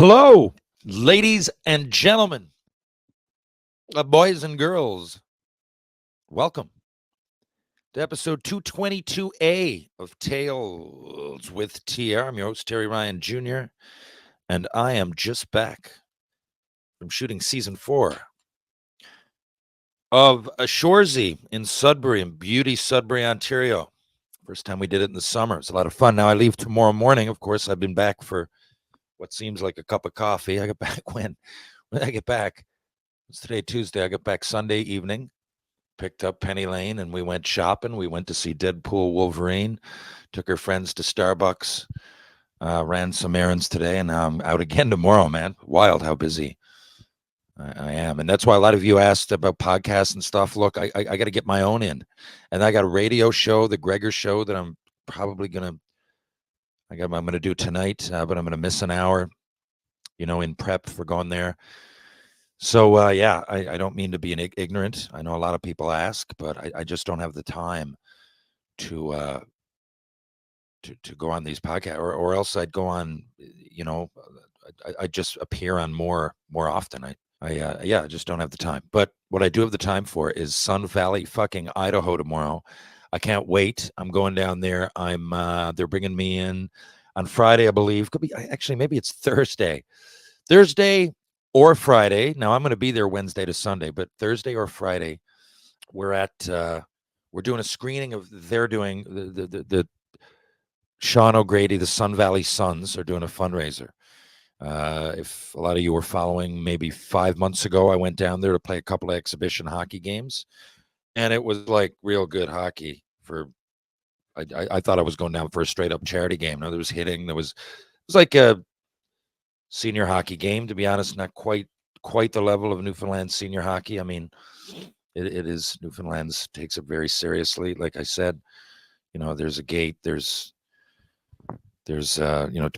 Hello, ladies and gentlemen, boys and girls. Welcome to episode 222A of Tales with TR. I'm your host, Terry Ryan Jr., and I am just back from shooting season 4 of a Shoresy in Sudbury, in beauty Sudbury, Ontario. First time we did it in the summer. It's a lot of fun. Now I leave tomorrow morning. Of course, I've been back for what seems like a cup of coffee. I get back when I get back. It's today, Tuesday. I got back Sunday evening, picked up Penny Lane, and we went shopping. We went to see Deadpool Wolverine, took her friends to Starbucks, ran some errands today, and now I'm out again tomorrow, man. Wild how busy I am. And that's why a lot of you asked about podcasts and stuff. Look, I got to get my own in. And I got a radio show, the Gregor Show, that I'm probably going to, I'm going to do tonight, but I'm going to miss an hour, in prep for going there. So, yeah, I don't mean to be ignorant. I know a lot of people ask, but I just don't have the time to to go on these podcasts, or else I'd go on, I just appear on more often. I just don't have the time. But what I do have the time for is Sun Valley, fucking Idaho tomorrow. I can't wait. I'm going down there. They're bringing me in on Friday, I believe. Could be actually maybe it's Thursday or Friday. Now I'm going to be there Wednesday to Sunday, but Thursday or Friday, we're doing a screening of. They're doing the Sean O'Grady, the Sun Valley Suns, are doing a fundraiser. If a lot of you were following, maybe 5 months ago, I went down there to play a couple of exhibition hockey games, and it was like real good hockey. I thought I was going down for a straight up charity game. No, there was hitting. It was like a senior hockey game, to be honest. Not quite the level of Newfoundland senior hockey. I mean, it is. Newfoundland's takes it very seriously. Like I said, there's a gate. There's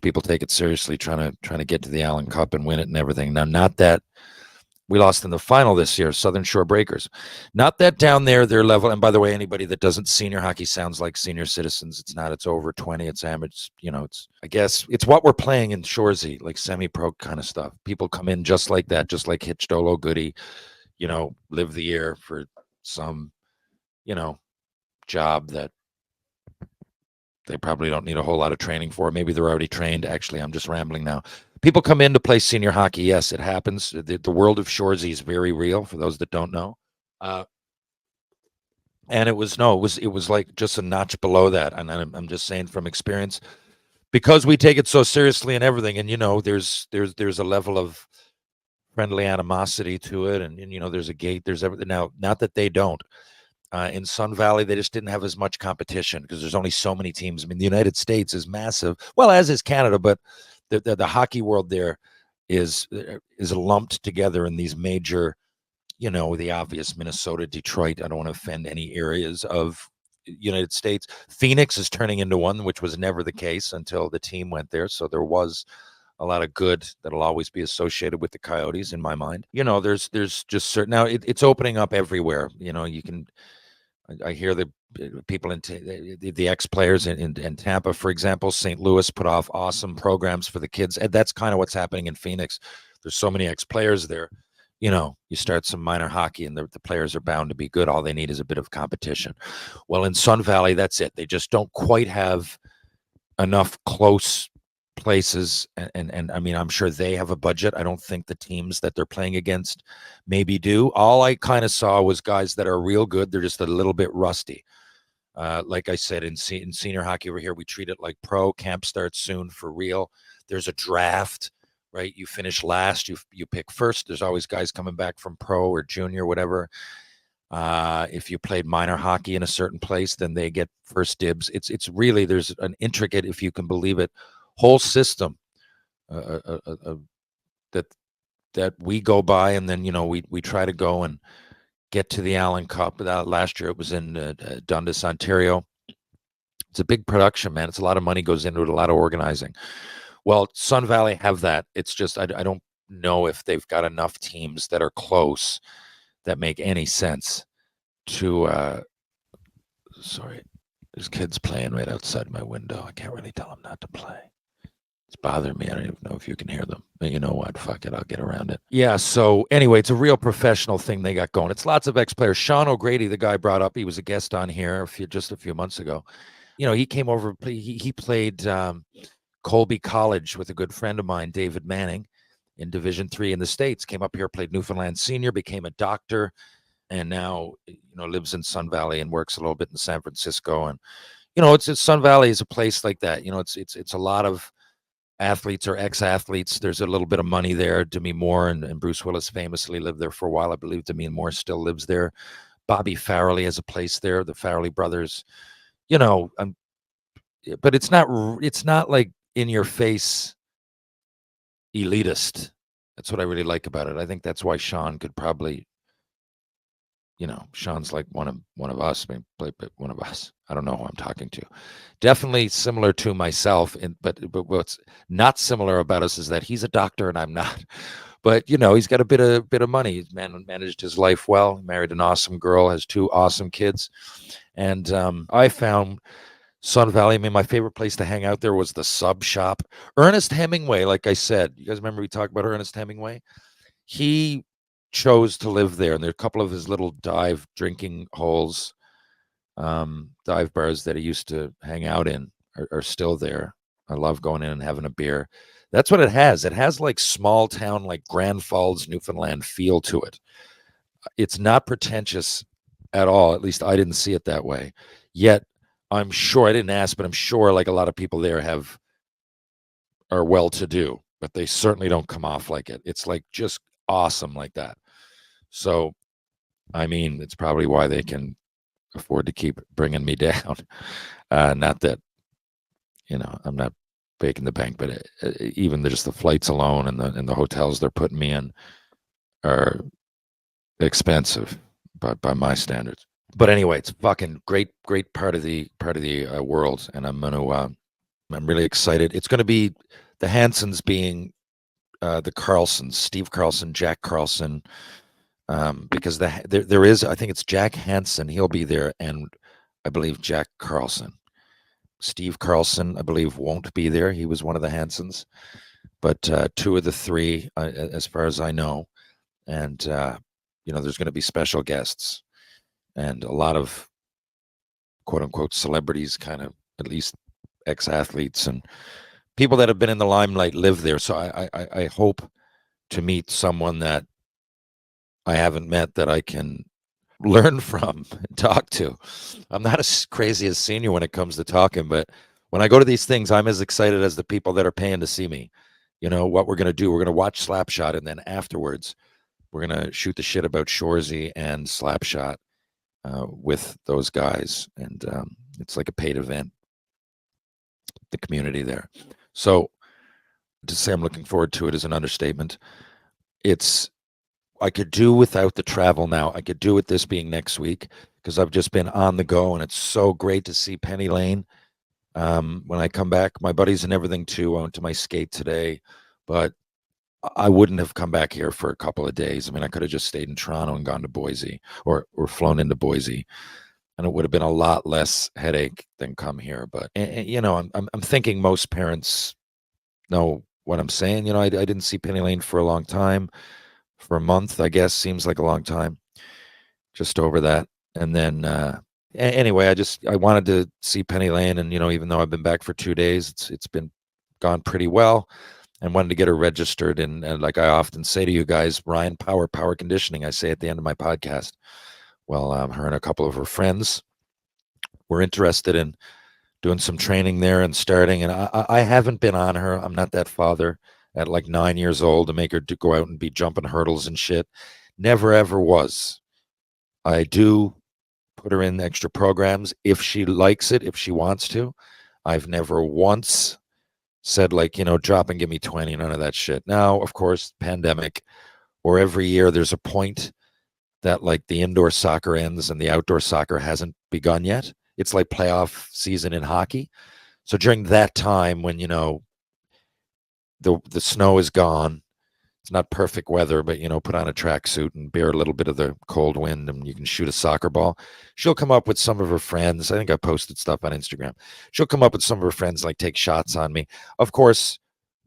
people take it seriously, trying to get to the Allen Cup and win it and everything. Now, not that we lost in the final this year, Southern Shore Breakers. Not that down there their level. And by the way, anybody that doesn't, senior hockey sounds like senior citizens. It's not. It's over 20. It's amateur. It's, I guess it's what we're playing in Shoresy, like semi-pro kind of stuff. People come in just like that, just like Hitchdolo Goody, live the year for some, job that they probably don't need a whole lot of training for. Maybe they're already trained. Actually, I'm just rambling now. People come in to play senior hockey. Yes, it happens. The world of Shoresy is very real for those that don't know. And it was like just a notch below that. And I'm just saying from experience, because we take it so seriously and everything. And there's a level of friendly animosity to it, and there's a gate. There's everything. Now, not that they don't. In Sun Valley, they just didn't have as much competition because there's only so many teams. I mean, the United States is massive, well, as is Canada, but the hockey world there is lumped together in these major, the obvious Minnesota, Detroit. I don't want to offend any areas of United States. Phoenix is turning into one, which was never the case until the team went there. So there was a lot of good that'll always be associated with the Coyotes in my mind. There's just certain, now it's opening up everywhere. You can. I hear the people in the ex-players in Tampa, for example. St. Louis put off awesome programs for the kids, and that's kind of what's happening in Phoenix. There's so many ex-players there. You start some minor hockey, and the players are bound to be good. All they need is a bit of competition. Well, in Sun Valley, that's it. They just don't quite have enough close places, and I mean, I'm sure they have a budget. I don't think the teams that they're playing against maybe do. All I kind of saw was guys that are real good. They're just a little bit rusty. Like I said, in senior hockey over here, we treat it like pro. Camp starts soon for real. There's a draft, right? You finish last, you pick first. There's always guys coming back from pro or junior, whatever. If you played minor hockey in a certain place, then they get first dibs. It's really, there's an intricate, if you can believe it, whole system that we go by, and then we try to go and get to the Allen Cup. Last year it was in Dundas, Ontario. It's a big production, man. It's a lot of money goes into it, a lot of organizing. Well, Sun Valley have that. It's just I don't know if they've got enough teams that are close that make any sense to. Sorry, there's kids playing right outside my window. I can't really tell them not to play. It's bothering me. I don't even know if you can hear them. But you know what? Fuck it. I'll get around it. Yeah. So anyway, it's a real professional thing they got going. It's lots of ex-players. Sean O'Grady, the guy brought up, he was a guest on here just a few months ago. He came over. He played Colby College with a good friend of mine, David Manning, in Division III in the States. Came up here, played Newfoundland Senior, became a doctor, and now lives in Sun Valley and works a little bit in San Francisco. And it's Sun Valley is a place like that. It's a lot of athletes or ex-athletes. There's a little bit of money there. Demi Moore and Bruce Willis famously lived there for a while. I believe Demi Moore still lives there. Bobby Farrelly has a place there. The Farrelly brothers. But it's not like in your face elitist. That's what I really like about it. I think that's why Sean could probably, Sean's like one of us, maybe one of us. I don't know who I'm talking to. Definitely similar to myself, but what's not similar about us is that he's a doctor and I'm not. But he's got a bit of money. He's managed his life well. Married an awesome girl, has 2 awesome kids, and I found Sun Valley. I mean, my favorite place to hang out there was the Sub Shop. Ernest Hemingway, like I said, you guys remember we talked about Ernest Hemingway? He chose to live there, and there are a couple of his little dive drinking holes, dive bars that he used to hang out in are still there. I love going in and having a beer. That's what it has. It has like small town, like Grand Falls, Newfoundland feel to it. It's not pretentious at all. At least I didn't see it that way. Yet I'm sure, I didn't ask, but I'm sure like a lot of people there are well-to-do, but they certainly don't come off like it. It's like just awesome like that. So, I mean, it's probably why they can afford to keep bringing me down. Not that, I'm not breaking the bank, but even just the flights alone and the hotels they're putting me in are expensive by my standards. But anyway, it's fucking great part of the world, and I'm really excited. It's gonna be the Hansons being the Carlsons, Steve Carlson, Jack Carlson, because there is, I think it's Jack Hansen, he'll be there, and I believe Jack Carlson. Steve Carlson, I believe, won't be there. He was one of the Hansons, but 2 of the 3, as far as I know, and there's going to be special guests and a lot of quote unquote celebrities, kind of, at least ex-athletes and people that have been in the limelight live there. So I hope to meet someone that I haven't met that I can learn from and talk to. I'm not as crazy as Senior when it comes to talking, but when I go to these things, I'm as excited as the people that are paying to see me. What we're going to do, we're going to watch Slapshot, and then afterwards we're going to shoot the shit about Shoresy and Slapshot with those guys. And it's like a paid event, the community there. So to say I'm looking forward to it is an understatement. I could do without the travel now. I could do with this being next week because I've just been on the go, and it's so great to see Penny Lane. When I come back, my buddies and everything too. I went to my skate today, but I wouldn't have come back here for a couple of days. I mean, I could have just stayed in Toronto and gone to Boise or flown into Boise, and it would have been a lot less headache than come here. But I'm thinking most parents know what I'm saying. I didn't see Penny Lane for a long time. For a month, I guess, seems like a long time, just over that. And then anyway, I wanted to see Penny Lane, and even though I've been back for 2 days, it's been gone pretty well, and wanted to get her registered. And like I often say to you guys, Ryan Power Conditioning, I say at the end of my podcast. Well, her and a couple of her friends were interested in doing some training there and starting, and I haven't been on her. I'm not that father at like 9 years old to make her go out and be jumping hurdles and shit. Never ever was. I do put her in extra programs if she likes it, if she wants to. I've never once said like, drop and give me 20, none of that shit. Now, of course, pandemic, or every year there's a point that like the indoor soccer ends and the outdoor soccer hasn't begun yet. It's like playoff season in hockey. So during that time when, the snow is gone, it's not perfect weather, but put on a tracksuit and bear a little bit of the cold wind, and you can shoot a soccer ball. She'll come up with some of her friends. I think I posted stuff on Instagram. She'll come up with some of her friends, like take shots on me. Of course,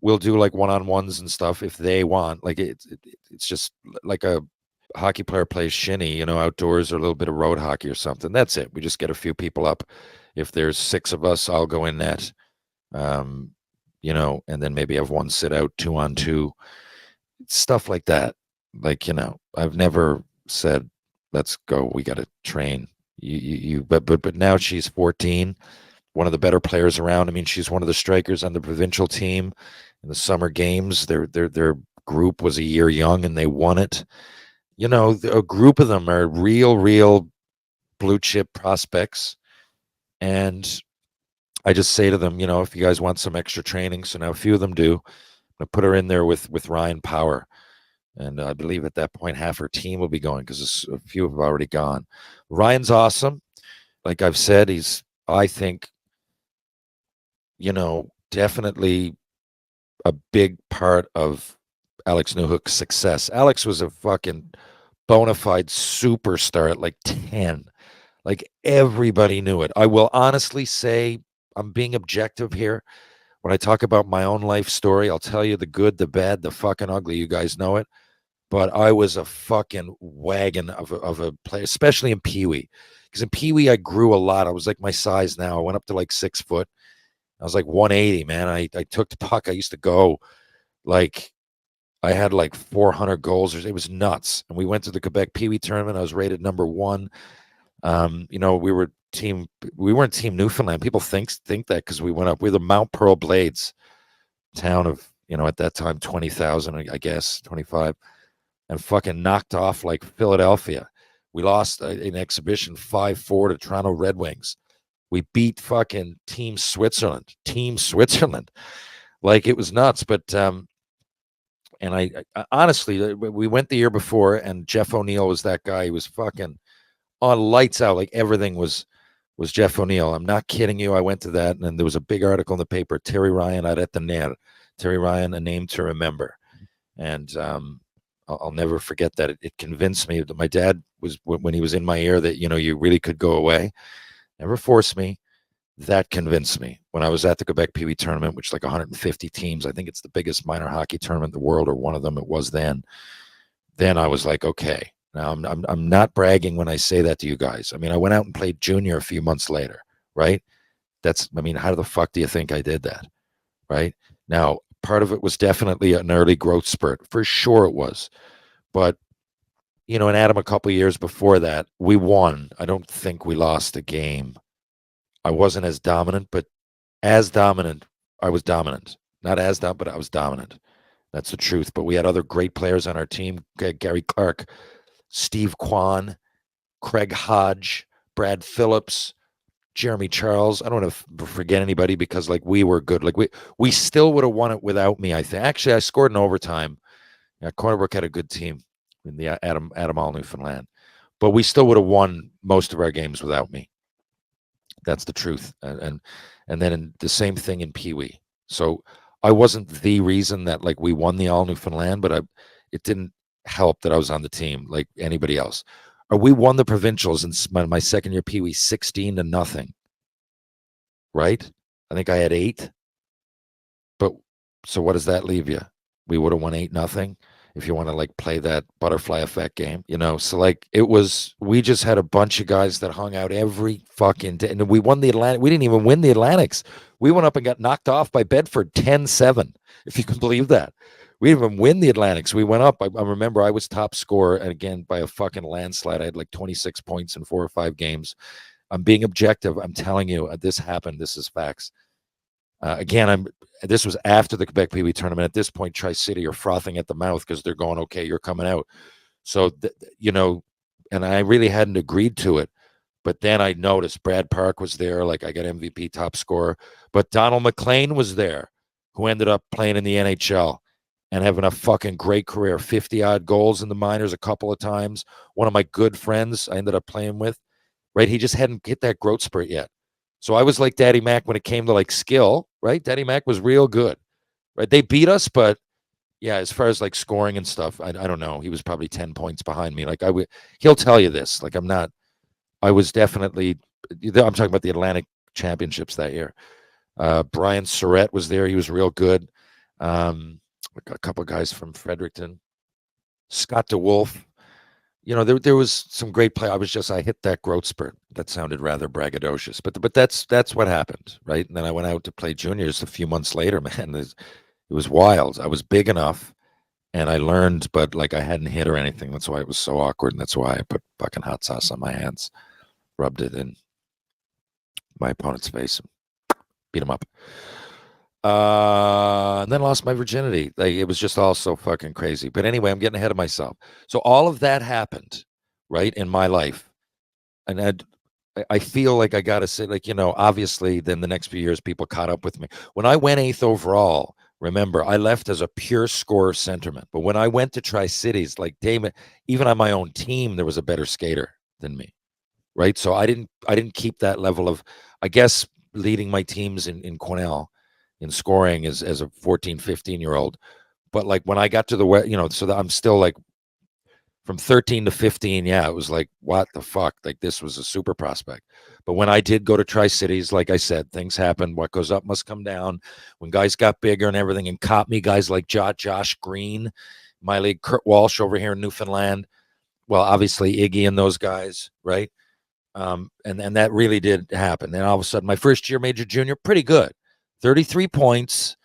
we'll do like one-on-ones and stuff if they want. Like it's just like a hockey player plays shinny, outdoors, or a little bit of road hockey or something. That's it. We just get a few people up. If there's 6 of us, I'll go in net. Um, and then maybe have one sit out 2-on-2, stuff like that. Like, I've never said, let's go, we got to train. But now she's 14, one of the better players around. I mean, she's one of the strikers on the provincial team in the summer games. Their group was a year young and they won it. A group of them are real blue chip prospects. And I just say to them, if you guys want some extra training, so now a few of them do, I put her in there with Ryan Power. And I believe at that point, half her team will be going because a few have already gone. Ryan's awesome. Like I've said, I think, definitely a big part of Alex Newhook's success. Alex was a fucking bona fide superstar at like 10. Like everybody knew it. I will honestly say, I'm being objective here. When I talk about my own life story, I'll tell you the good, the bad, the fucking ugly. You guys know it. But I was a fucking wagon of a player, especially in Pee Wee. Because in Pee Wee, I grew a lot. I was like my size now. I went up to like 6 foot. I was like 180, man. I took the puck. I used to go like, I had like 400 goals. It was nuts. And we went to the Quebec Pee Wee tournament. I was rated number 1. We weren't Team Newfoundland. People think that because we went up. We were the Mount Pearl Blades, town of, at that time, 20,000, I guess, 25. And fucking knocked off like Philadelphia. We lost an exhibition 5-4 to Toronto Red Wings. We beat fucking Team Switzerland. Like it was nuts. But and I honestly, we went the year before, and Jeff O'Neill was that guy. He was fucking on lights out. Like everything was Jeff O'Neill. I'm not kidding you. I went to that, and then there was a big article in the paper. Terry Ryan out at the net. Terry Ryan, a name to remember. And I'll never forget that. It convinced me that my dad was, when he was in my ear, that, you really could go away. Never forced me. That convinced me. When I was at the Quebec Pee Wee tournament, which is like 150 teams, I think it's the biggest minor hockey tournament in the world, or one of them it was then. Then I was like, okay. Now I'm not bragging when I say that to you guys. I mean, I went out and played junior a few months later, right? How the fuck do you think I did that, right? Now, part of it was definitely an early growth spurt. For sure it was. But, and Adam, a couple of years before that, we won. I don't think we lost a game. I wasn't as dominant, but as dominant, I was dominant. Not as dominant, but I was dominant. That's the truth. But we had other great players on our team. Gary Clark, Steve Kwan, Craig Hodge, Brad Phillips, Jeremy Charles. I don't want to forget anybody because like we were good. Like we still would have won it without me, I think. Actually, I scored in overtime. Yeah, Cornerbrook had a good team in the Adam All Newfoundland. But we still would have won most of our games without me. That's the truth. And then the same thing in Pee Wee. So I wasn't the reason that like we won the All Newfoundland, but it didn't help that I was on the team like anybody else. Or we won the provincials in my second year Pee Wee 16-0. Right? I think I had 8. But so what does that leave you? We would have won 8-0 if you want to like play that butterfly effect game, So like we just had a bunch of guys that hung out every fucking day. And we won the Atlantic. We didn't even win the Atlantics. We went up and got knocked off by Bedford 10-7, if you can believe that. We didn't even win the Atlantics. We went up. I remember I was top scorer, and again, by a fucking landslide. I had like 26 points in 4 or 5 games. I'm being objective. I'm telling you, this happened. This is facts. Again, this was after the Quebec Pee Wee tournament. At this point, Tri-City are frothing at the mouth because they're going, okay, you're coming out. So, and I really hadn't agreed to it. But then I noticed Brad Park was there. Like I got MVP top scorer. But Donald McLean was there, who ended up playing in the NHL and having a fucking great career. 50-odd goals in the minors a couple of times. One of my good friends I ended up playing with, right? He just hadn't hit that growth spurt yet. So I was like Daddy Mac when it came to like skill, right? Daddy Mac was real good, right? They beat us, but yeah, as far as like scoring and stuff, I don't know. He was probably 10 points behind me. Like he'll tell you this. Like I was definitely, I'm talking about the Atlantic Championships that year. Brian Surrett was there. He was real good. A couple of guys from Fredericton, Scott DeWolf. There was some great play. I hit that growth spurt. That sounded rather braggadocious, but that's what happened, right? And then I went out to play juniors a few months later. Man, it was wild. I was big enough, and I learned, but like I hadn't hit or anything. That's why it was so awkward, and that's why I put fucking hot sauce on my hands, rubbed it in my opponent's face, and beat him up. And then lost my virginity. Like, it was just all so fucking crazy. But anyway, I'm getting ahead of myself. So all of that happened, right, in my life. And I feel like I got to say, like, obviously, then the next few years, people caught up with me. When I went 8th overall, remember, I left as a pure scorer centerman. But when I went to Tri-Cities, like Damon, even on my own team, there was a better skater than me, right? So I didn't keep that level of, I guess, leading my teams in Cornell in scoring as a 14, 15-year-old. But like when I got to so that I'm still like from 13 to 15, yeah, it was like, what the fuck? Like, this was a super prospect. But when I did go to Tri-Cities, like I said, things happened. What goes up must come down. When guys got bigger and everything and caught me, guys like Josh Green, my league, Kurt Walsh over here in Newfoundland. Well, obviously Iggy and those guys, right? And that really did happen. And all of a sudden, my first year major junior, pretty good. 33 points,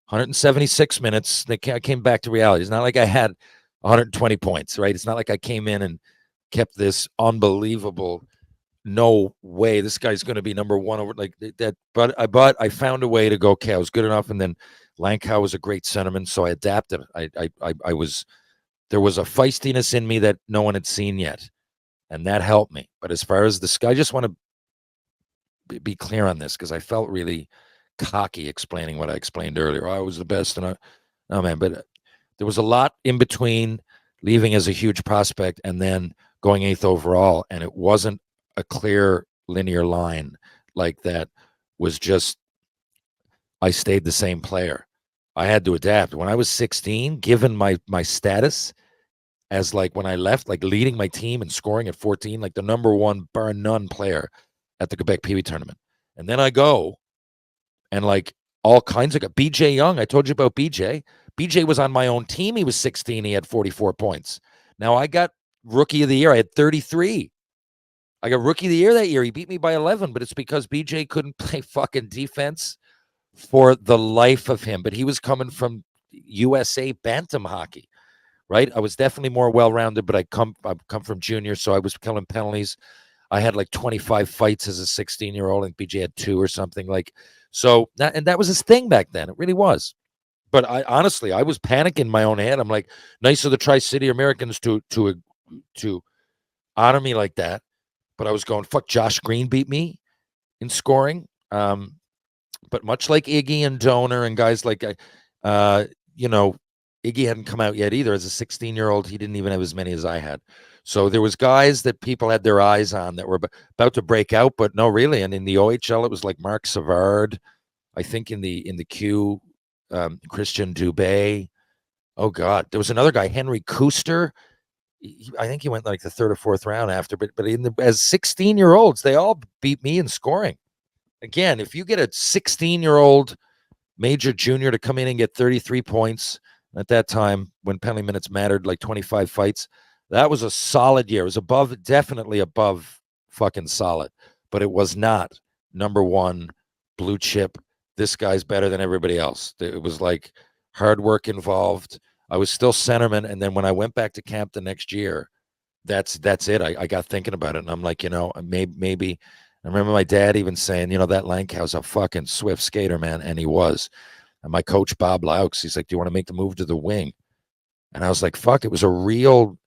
176 minutes. I came back to reality. It's not like I had 120 points, right? It's not like I came in and kept this unbelievable, no way, this guy's going to be number one over like that. But I found a way to go, okay, I was good enough. And then Langkow was a great centerman, so I adapted. There was a feistiness in me that no one had seen yet, and that helped me. But as far as the sky, I just want to be clear on this because I felt really cocky explaining what I explained earlier. I was the best, and no, man, but there was a lot in between leaving as a huge prospect and then going 8th overall, and it wasn't a clear linear line like that. Was just I stayed the same player. I had to adapt. When I was 16, given my status as like when I left, like leading my team and scoring at 14, like the number one bar none player at the Quebec Pee Wee tournament, and then I go and like all kinds of BJ Young. I told you about BJ. BJ was on my own team. He was 16. He had 44 points. Now I got rookie of the year. I had 33. I got rookie of the year that year. He beat me by 11, but it's because BJ couldn't play fucking defense for the life of him. But he was coming from USA bantam hockey, right? I was definitely more well-rounded, but I come from junior, so I was killing penalties. I had like 25 fights as a 16-year-old, and BJ had 2 or something like. So that was his thing back then. It really was. But I honestly, I was panicking in my own head. I'm like, nice of the Tri-City Americans to honor me like that. But I was going, fuck, Josh Green beat me in scoring. But much like Iggy and Donor and guys like, Iggy hadn't come out yet either. As a 16-year-old, he didn't even have as many as I had. So there was guys that people had their eyes on that were about to break out, but no, really. And in the OHL, it was like Mark Savard. I think in the Q, Christian Dubé. Oh God, there was another guy, Henry Kuster. I think he went like the 3rd or 4th round after, but as 16-year-olds, they all beat me in scoring. Again, if you get a 16-year-old major junior to come in and get 33 points at that time when penalty minutes mattered, like 25 fights, that was a solid year. It was definitely above fucking solid, but it was not number one blue chip. This guy's better than everybody else. It was like hard work involved. I was still centerman, and then when I went back to camp the next year, that's it. I got thinking about it, and I'm like, maybe. I remember my dad even saying, that Lankow's a fucking swift skater, man, and he was. And my coach Bob Laux, he's like, "Do you want to make the move to the wing?" And I was like, "Fuck!" It was a real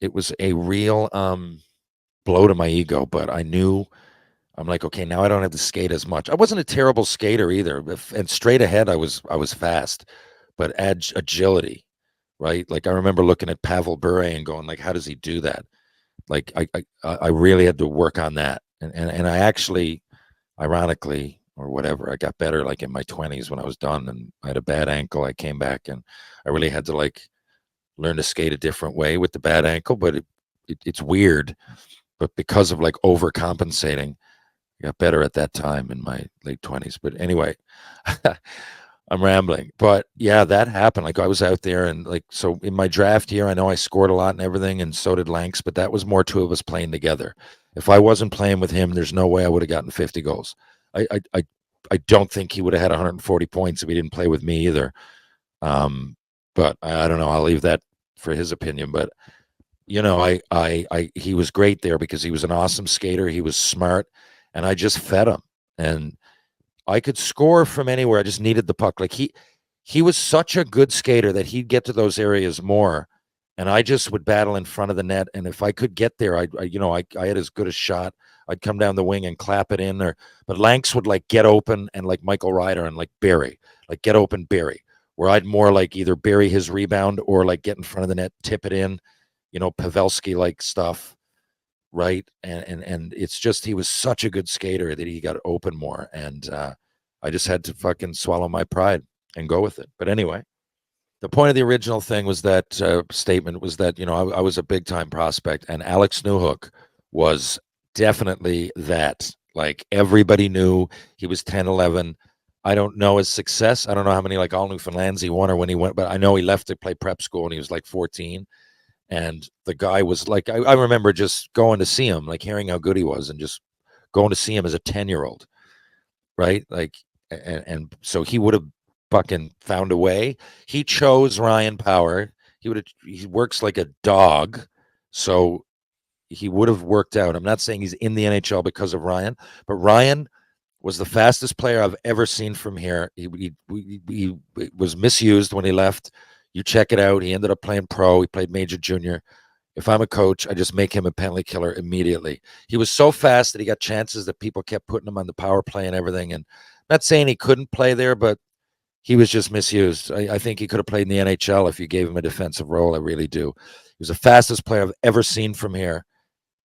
blow to my ego, but I knew. I'm like, okay, now I don't have to skate as much. I wasn't a terrible skater either, and straight ahead I was fast, but agility, right? Like I remember looking at Pavel Bure and going, like, how does he do that? Like I really had to work on that, and I actually, ironically or whatever, I got better like in my 20s when I was done, and I had a bad ankle. I came back and I really had to like learn to skate a different way with the bad ankle, but it's weird, but because of like overcompensating. I got better at that time in my late 20s. But anyway, I'm rambling, but yeah, that happened. Like I was out there and like, so in my draft year, I know I scored a lot and everything, and so did Lanks, but that was more two of us playing together. If I wasn't playing with him, there's no way I would have gotten 50 goals. I don't think he would have had 140 points if he didn't play with me either. Um, but I don't know. I'll leave that for his opinion. But he was great there because he was an awesome skater. He was smart, and I just fed him. And I could score from anywhere. I just needed the puck. Like he was such a good skater that he'd get to those areas more, and I just would battle in front of the net. And if I could get there, I had as good a shot. I'd come down the wing and clap it in there. But Lanks would like get open and like Michael Ryder and like Barry, like get open Barry, where I'd more like either bury his rebound or like get in front of the net, tip it in, Pavelski like stuff, right? And it's just he was such a good skater that he got open more, and I just had to fucking swallow my pride and go with it. But anyway, the point of the original thing was that statement was that I was a big time prospect, and Alex Newhook was definitely that. Like everybody knew he was 10, 11. I don't know his success. I don't know how many like all Newfoundlands he won or when he went, but I know he left to play prep school and he was like 14. And the guy was like, I remember just going to see him, like hearing how good he was and just going to see him as a 10-year-old, right? Like, and so he would have fucking found a way. He chose Ryan Power. He works like a dog. So he would have worked out. I'm not saying he's in the NHL because of Ryan, but Ryan was the fastest player I've ever seen from here. He was misused when he left. You check it out. He ended up playing pro. He played major junior. If I'm a coach, I just make him a penalty killer immediately. He was so fast that he got chances that people kept putting him on the power play and everything. And I'm not saying he couldn't play there, but he was just misused. I think he could have played in the NHL if you gave him a defensive role. I really do. He was the fastest player I've ever seen from here.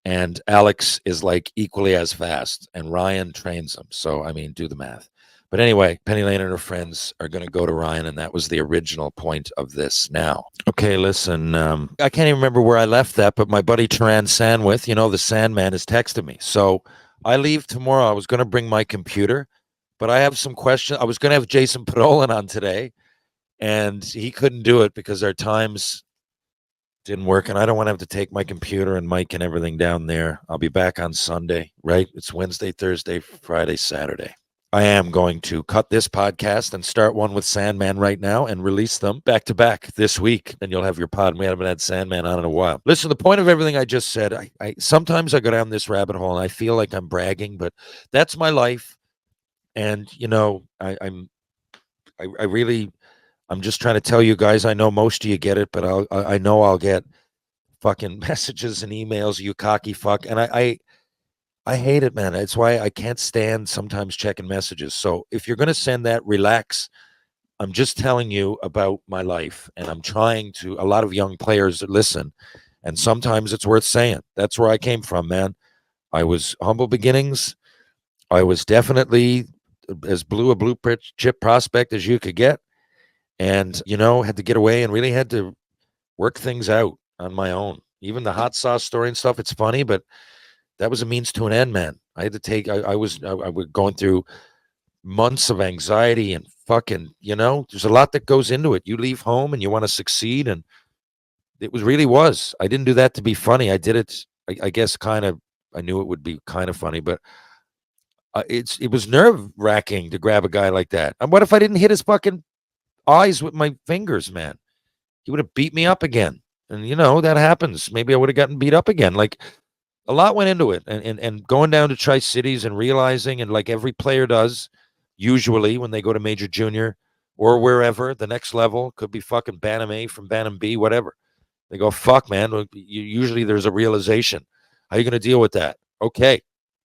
And Alex is like equally as fast, and Ryan trains him. So, I mean, do the math. But anyway, Penny Lane and her friends are going to go to Ryan, and that was the original point of this now. Okay, listen, I can't even remember where I left that, but my buddy Taran Sandwith, the Sandman, has texted me. So I leave tomorrow. I was going to bring my computer, but I have some questions. I was going to have Jason Podolin on today, and he couldn't do it because our times didn't work, and I don't want to have to take my computer and mic and everything down there. I'll be back on Sunday, right? It's Wednesday, Thursday, Friday, Saturday. I am going to cut this podcast and start one with Sandman right now and release them back to back this week. Then you'll have your pod. We haven't had Sandman on in a while. Listen, the point of everything I just said, I sometimes I go down this rabbit hole and I feel like I'm bragging, but that's my life. And I'm just trying to tell you guys. I know most of you get it, but I know I'll get fucking messages and emails. You cocky fuck, and I hate it, man. That's why I can't stand sometimes checking messages. So if you're gonna send that, relax. I'm just telling you about my life, and I'm trying to. A lot of young players listen, and sometimes it's worth saying. That's where I came from, man. I was humble beginnings. I was definitely as blue chip prospect as you could get. And, had to get away and really had to work things out on my own. Even the hot sauce story and stuff, it's funny, but that was a means to an end, man. I had to take, I was going through months of anxiety and fucking, there's a lot that goes into it. You leave home and you want to succeed. And it really was. I didn't do that to be funny. I did it, I guess, kind of, I knew it would be kind of funny, but it was nerve wracking to grab a guy like that. And what if I didn't hit his fucking eyes with my fingers, man? He would have beat me up again. And that happens. Maybe I would have gotten beat up again. Like a lot went into it. And going down to Tri-Cities and realizing, and like every player does, usually when they go to major junior or wherever, the next level could be fucking Bantam A from Bantam B, whatever. They go, fuck, man. Usually there's a realization. How are you going to deal with that? Okay.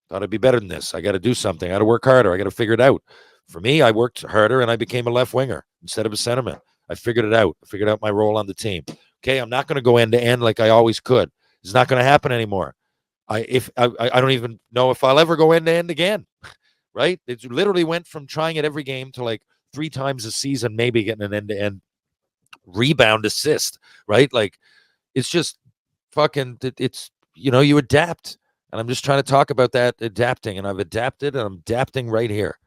Thought I'd be better than this. I got to do something. I got to work harder. I got to figure it out. For me, I worked harder and I became a left winger instead of a centerman. I figured it out. I figured out my role on the team. Okay, I'm not going to go end to end like I always could. It's not going to happen anymore. I don't even know if I'll ever go end to end again. Right? It literally went from trying it every game to like 3 times a season, maybe getting an end to end rebound assist. Right? Like it's just fucking. It's you adapt, and I'm just trying to talk about that adapting, and I've adapted, and I'm adapting right here.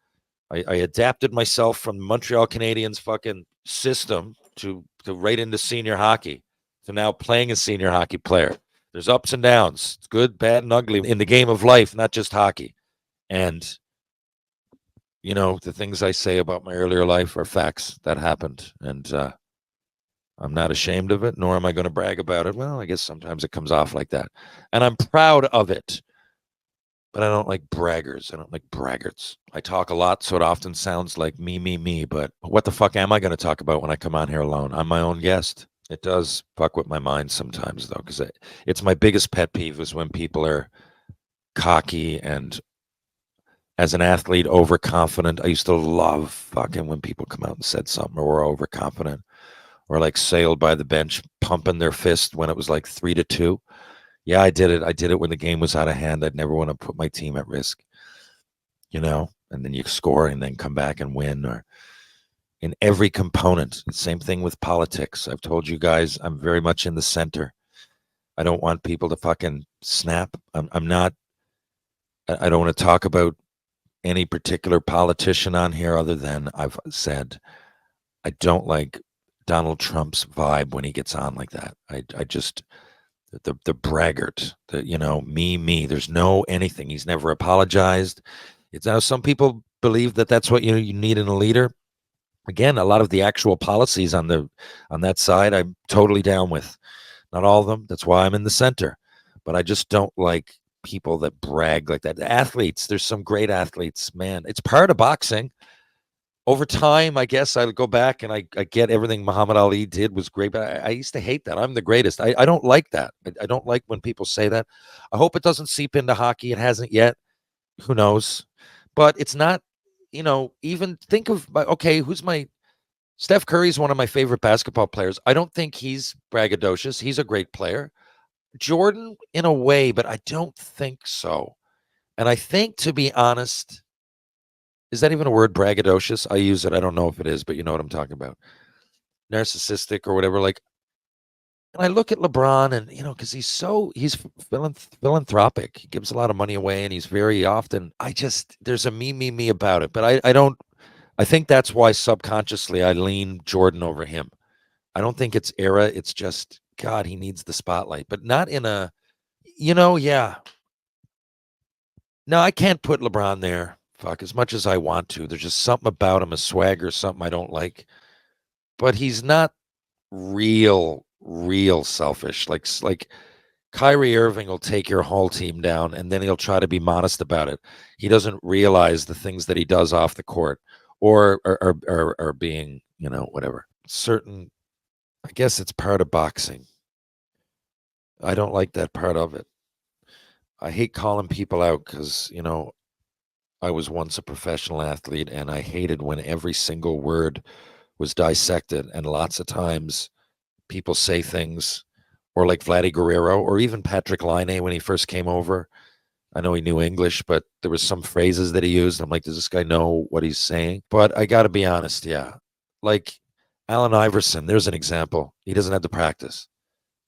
I adapted myself from Montreal Canadiens fucking system to right into senior hockey. So now playing a senior hockey player. There's ups and downs. It's good, bad, and ugly in the game of life, not just hockey. And, the things I say about my earlier life are facts that happened. And I'm not ashamed of it, nor am I going to brag about it. Well, I guess sometimes it comes off like that. And I'm proud of it. But I don't like braggers. I don't like braggarts. I talk a lot, so it often sounds like me. But what the fuck am I going to talk about when I come on here alone? I'm my own guest. It does fuck with my mind sometimes, though, because it's my biggest pet peeve is when people are cocky and, as an athlete, overconfident. I used to love fucking when people come out and said something or were overconfident or like sailed by the bench, pumping their fist when it was like 3-2. Yeah, I did it. I did it when the game was out of hand. I'd never want to put my team at risk, and then you score and then come back and win, or in every component. Same thing with politics. I've told you guys, I'm very much in the center. I don't want people to fucking snap. I'm not, I don't want to talk about any particular politician on here other than I've said, I don't like Donald Trump's vibe when he gets on like that. I just, the braggart, me. There's no anything. He's never apologized. It's now some people believe that that's what you need in a leader. Again, a lot of the actual policies on that side, I'm totally down with. Not all of them. That's why I'm in the center. But I just don't like people that brag like that. The athletes, there's some great athletes, man. It's part of boxing. Over time, I guess I would go back and I get everything Muhammad Ali did was great, but I used to hate that. I'm the greatest. I don't like that. I don't like when people say that. I hope it doesn't seep into hockey. It hasn't yet. Who knows? But it's not, even think of, okay, Steph Curry's one of my favorite basketball players. I don't think he's braggadocious. He's a great player. Jordan, in a way, but I don't think so. And I think, to be honest, is that even a word, braggadocious? I use it. I don't know if it is, but you know what I'm talking about. Narcissistic or whatever. Like, and I look at LeBron and, because he's philanthropic. He gives a lot of money away and he's very often, there's a me about it. But I think that's why subconsciously I lean Jordan over him. I don't think it's era. It's just, God, he needs the spotlight, but not in a, yeah. No, I can't put LeBron there. Fuck, as much as I want to. There's just something about him, a swagger, something I don't like. But he's not real selfish. Like Kyrie Irving will take your whole team down and then he'll try to be modest about it. He doesn't realize the things that he does off the court or being, whatever. Certain, I guess it's part of boxing. I don't like that part of it. I hate calling people out because, I was once a professional athlete and I hated when every single word was dissected. And lots of times people say things, or like Vladdy Guerrero or even Patrick Laine when he first came over. I know he knew English, but there was some phrases that he used. I'm like, does this guy know what he's saying? But I got to be honest, yeah. Like Allen Iverson, there's an example. He doesn't have to practice.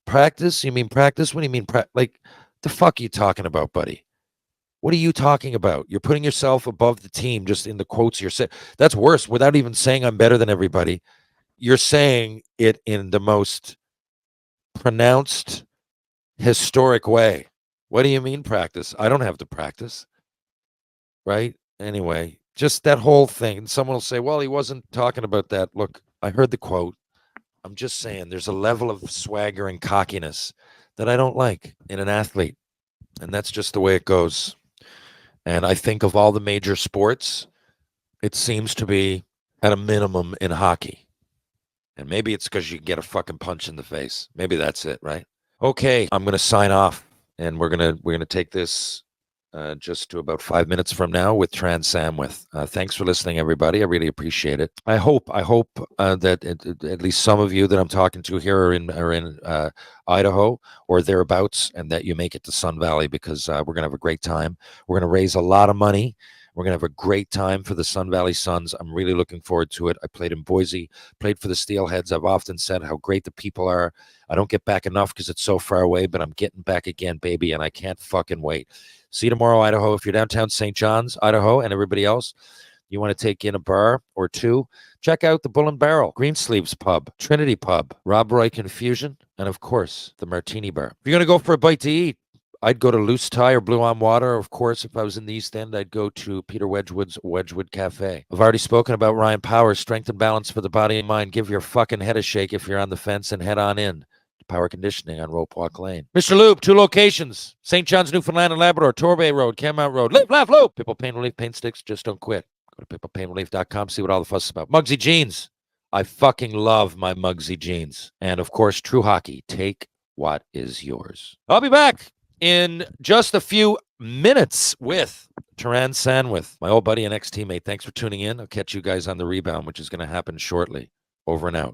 Practice? You mean practice? What do you mean? Like, the fuck are you talking about, buddy? What are you talking about? You're putting yourself above the team just in the quotes you're saying. That's worse. Without even saying I'm better than everybody, you're saying it in the most pronounced, historic way. What do you mean practice? I don't have to practice. Right? Anyway, just that whole thing. And someone will say, well, he wasn't talking about that. Look, I heard the quote. I'm just saying there's a level of swagger and cockiness that I don't like in an athlete. And that's just the way it goes. And I think of all the major sports, it seems to be at a minimum in hockey. And maybe it's because you get a fucking punch in the face. Maybe that's it, right? Okay, I'm going to sign off, and we're gonna take this just to about 5 minutes from now with Trans Samwith. Thanks for listening, everybody. I really appreciate it. I hope that at least some of you that I'm talking to here are in Idaho or thereabouts, and that you make it to Sun Valley because we're gonna have a great time. We're gonna raise a lot of money. We're going to have a great time for the Sun Valley Suns. I'm really looking forward to it. I played in Boise, played for the Steelheads. I've often said how great the people are. I don't get back enough because it's so far away, but I'm getting back again, baby, and I can't fucking wait. See you tomorrow, Idaho. If you're downtown St. John's, Idaho, and everybody else, you want to take in a bar or two, check out the Bull and Barrel, Greensleeves Pub, Trinity Pub, Rob Roy Confusion, and of course, the Martini Bar. If you're going to go for a bite to eat, I'd go to Loose Tie or Blue on Water. Of course, if I was in the East End, I'd go to Peter Wedgwood's Wedgwood Cafe. I've already spoken about Ryan Power, strength and balance for the body and mind. Give your fucking head a shake if you're on the fence and head on in. Power Conditioning on Rope Walk Lane. Mr. Lube, 2 locations. St. John's, Newfoundland and Labrador, Torbay Road, Cammount Road. Live, laugh, loop. People Pain Relief, Pain Sticks, just don't quit. Go to peoplepainrelief.com, see what all the fuss is about. Muggsy Jeans. I fucking love my Muggsy Jeans. And of course, True Hockey. Take what is yours. I'll be back in just a few minutes with Taran Sanwith, my old buddy and ex-teammate. Thanks for tuning in. I'll catch you guys on the rebound, which is going to happen shortly. Over and out.